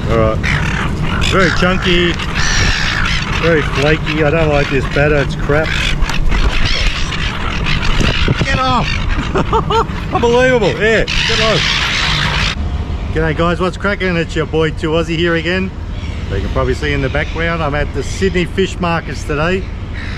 Alright. Very chunky, very flaky. I don't like this batter, it's crap. Get off! Unbelievable, yeah, get off. G'day guys, what's cracking? It's your boy 2Aussie here again. So you can probably see in the background, I'm at the Sydney fish markets today.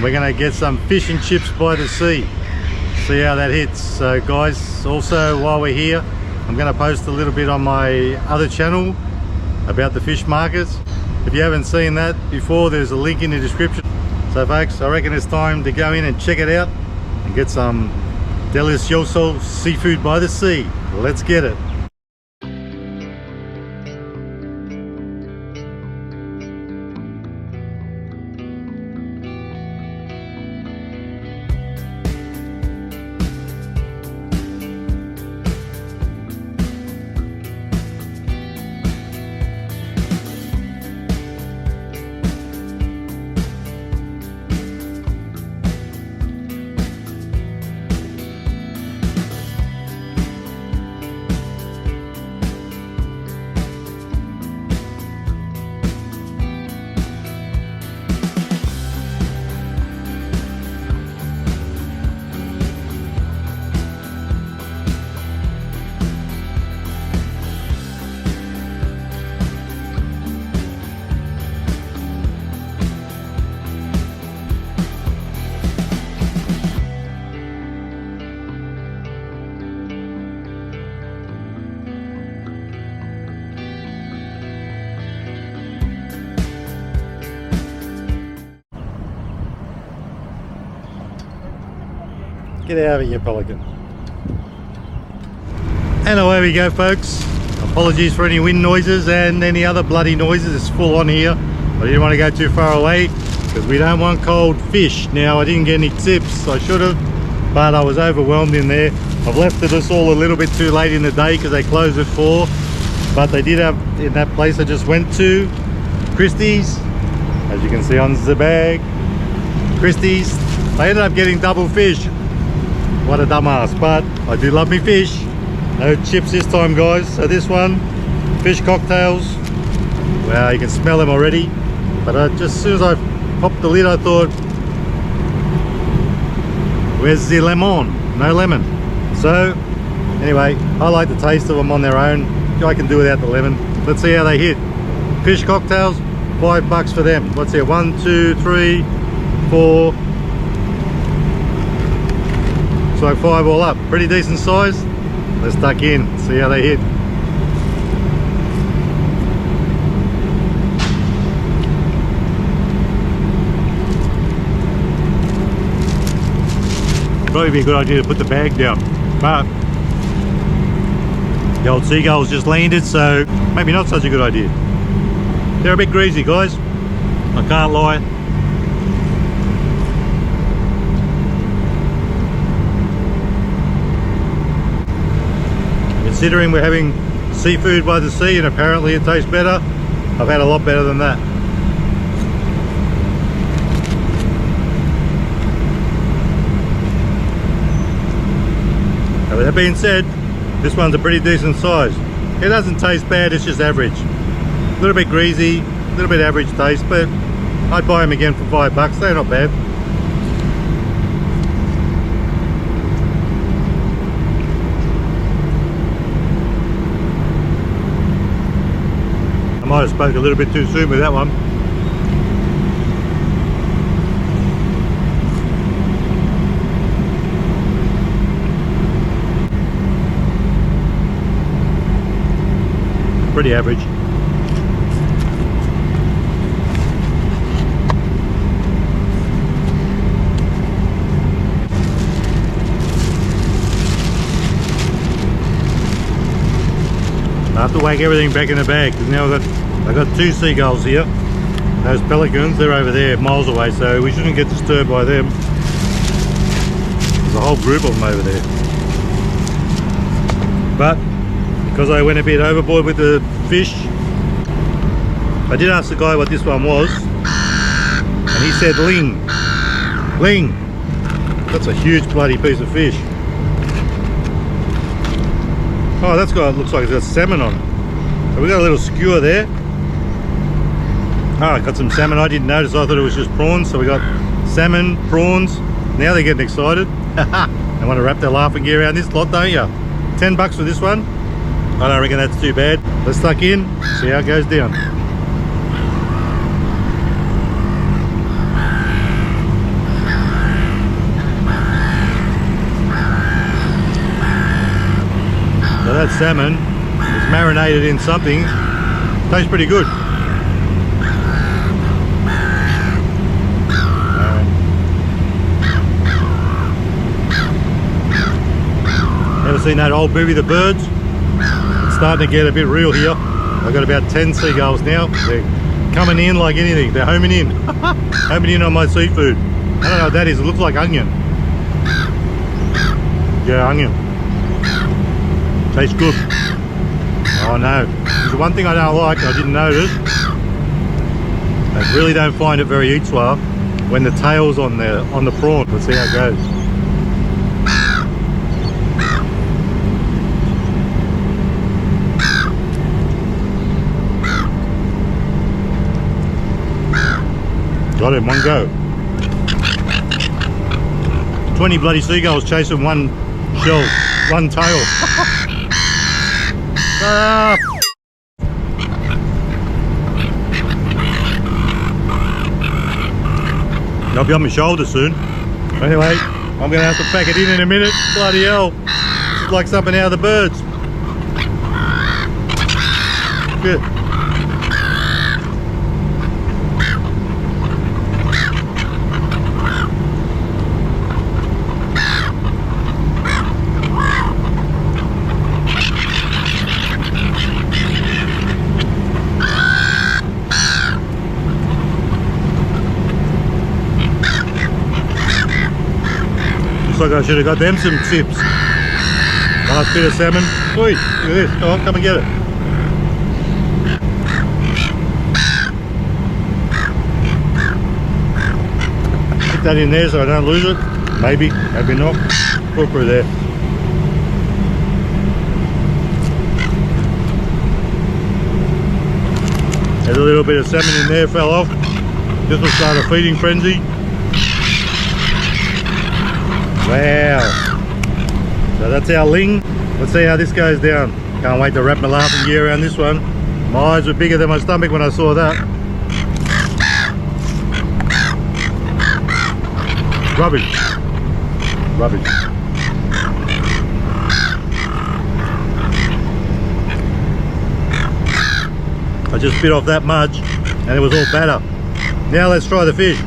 We're gonna get some fish and chips by the sea. See how that hits. So guys, also while we're here, I'm gonna post a little bit on my other channel about the fish markets. If you haven't seen that before, there's a link in the description. So folks, I reckon it's time to go in and check it out and get some delicioso seafood by the sea. Let's get it. Get out of here, pelican. And away we go, folks. Apologies for any wind noises and any other bloody noises. It's full on here. I didn't want to go too far away because we don't want cold fish. Now, I didn't get any tips. I should have, but I was overwhelmed in there. I've left us all a little bit too late in the day because they closed at 4. But they did have, in that place I just went to, Christie's, as you can see on the bag, Christie's. I ended up getting double fish. What a dumbass, but I do love me fish. No chips this time, guys. So this one, fish cocktails. Wow, you can smell them already. But just as soon as I popped the lid, I thought, where's the lemon? No lemon. So anyway, I like the taste of them on their own. I can do without the lemon. Let's see how they hit. Fish cocktails, $5 for them. What's there? 1, 2, 3, 4. So 5 all up, pretty decent size. Let's tuck in, see how they hit. Probably be a good idea to put the bag down, but the old Seagulls just landed, so maybe not such a good idea. They're a bit greasy, guys, I can't lie. Considering we're having seafood by the sea and apparently it tastes better, I've had a lot better than that. Now with that being said, this one's a pretty decent size. It doesn't taste bad, it's just average. A little bit greasy, a little bit average taste, but I'd buy them again for $5, they're not bad. I might have spoke a little bit too soon with that one. Pretty average. I have to whack everything back in the bag because now I've got 2 seagulls here. Those pelicans, they're over there miles away, so we shouldn't get disturbed by them. There's a whole group of them over there. But because I went a bit overboard with the fish, I did ask the guy what this one was, and he said ling. Ling. That's a huge bloody piece of fish. Oh, that's got, looks like it's got salmon on it. So we got a little skewer there. Oh, I got some salmon. I didn't notice. I thought it was just prawns. So we got salmon, prawns. Now they're getting excited. They want to wrap their laughing gear around this lot, don't you? $10 for this one. I don't reckon that's too bad. Let's tuck in, see how it goes down. So that salmon is marinated in something. Tastes pretty good. Ever seen that old movie, The Birds? It's starting to get a bit real here. I've got about 10 seagulls now. They're coming in like anything. They're homing in. Homing in on my seafood. I don't know what that is. It looks like onion. Yeah, onion. Tastes good. Oh no. There's one thing I don't like, I didn't notice. I really don't find it very eat-swar when the tail's on the prawn. Let's see how it goes. Got it in one go. 20 bloody seagulls chasing one shell, one tail. Ah. I'll be on my shoulder soon. Anyway, I'm going to have to pack it in a minute. Bloody hell. It's like something out of The Birds. Good. Looks like I should have got them some chips. Last bit of salmon. Oi, look at this. Come on, come and get it. Put that in there so I don't lose it. Maybe, maybe not. Put it through there. There's a little bit of salmon in there, fell off. This will start a feeding frenzy. Wow. So that's our ling. Let's see how this goes down. Can't wait to wrap my laughing gear around this one. My eyes were bigger than my stomach when I saw that. Rubbish. Rubbish. I just bit off that much and it was all batter. Now let's try the fish.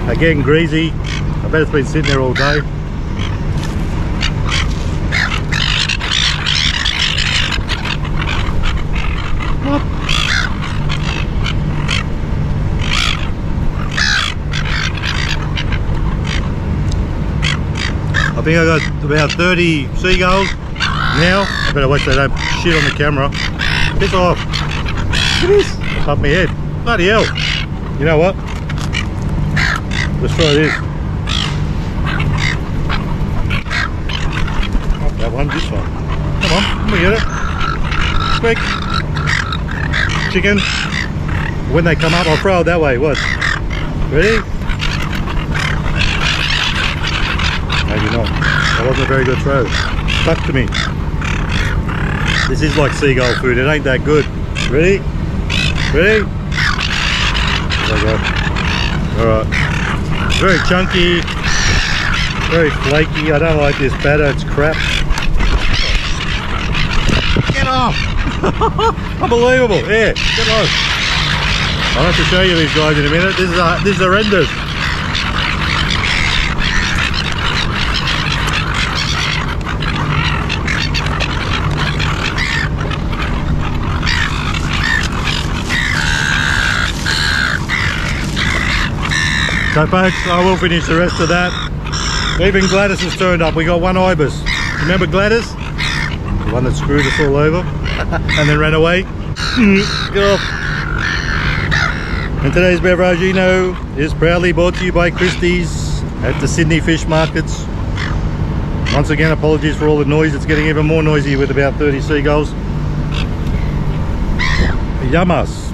Again, greasy. I bet it's been sitting there all day. I think I got about 30 seagulls now. I better watch they don't shit on the camera. Piss off. Look at this. Up my head. Bloody hell. You know what? Let's try this. Not that one, this one. Come on, let me get it. Quick. Chicken. When they come up, I'll throw it that way. What? Ready? Maybe not. That wasn't a very good throw. Stuck to me. This is like seagull food. It ain't that good. Ready? Ready? Alright. Very chunky, very flaky. I don't like this batter, it's crap. Get off! Unbelievable, yeah, get off. I'll have to show you these guys in a minute. This is horrendous. So folks, I will finish the rest of that. Even Gladys has turned up. We got one ibis. Remember Gladys? The one that screwed us all over and then ran away. Get off. And today's Beveragino is proudly brought to you by Christie's at the Sydney Fish Markets. Once again, apologies for all the noise. It's getting even more noisy with about 30 seagulls. Yamas.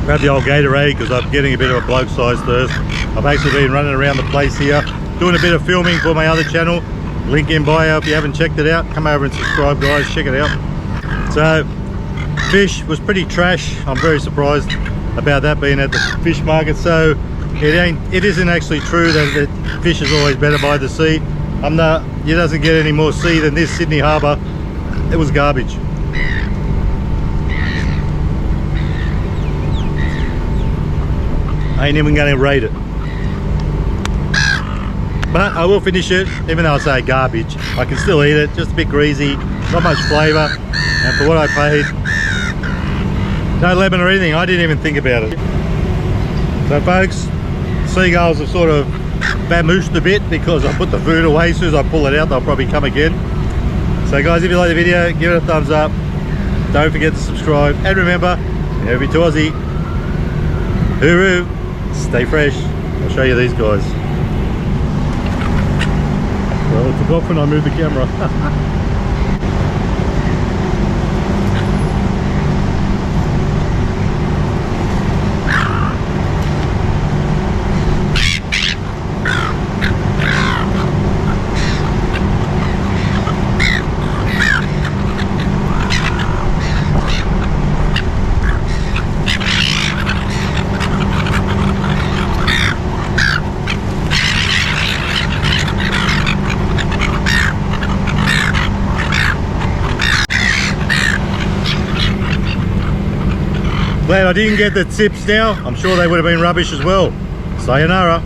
Grab the old Gatorade because I'm getting a bit of a bloke-sized thirst. I've actually been running around the place here, doing a bit of filming for my other channel. Link in bio if you haven't checked it out. Come over and subscribe, guys. Check it out. So, fish was pretty trash. I'm very surprised about that being at the fish market. So, it isn't actually true that fish is always better by the sea. It doesn't get any more sea than this Sydney Harbour. It was garbage. I ain't even going to rate it, but I will finish it. Even though I say garbage, I can still eat it. Just a bit greasy, not much flavour, and for what I paid, no lemon or anything. I didn't even think about it. So folks, seagulls have sort of vamoosed a bit because I put the food away. As soon as I pull it out, they'll probably come again. So guys, if you like the video, give it a thumbs up. Don't forget to subscribe, and remember, every to Aussie, hooroo. Stay fresh. I'll show you these guys. Well, it took off when I moved the camera. Glad I didn't get the tips now. I'm sure they would have been rubbish as well. Sayonara.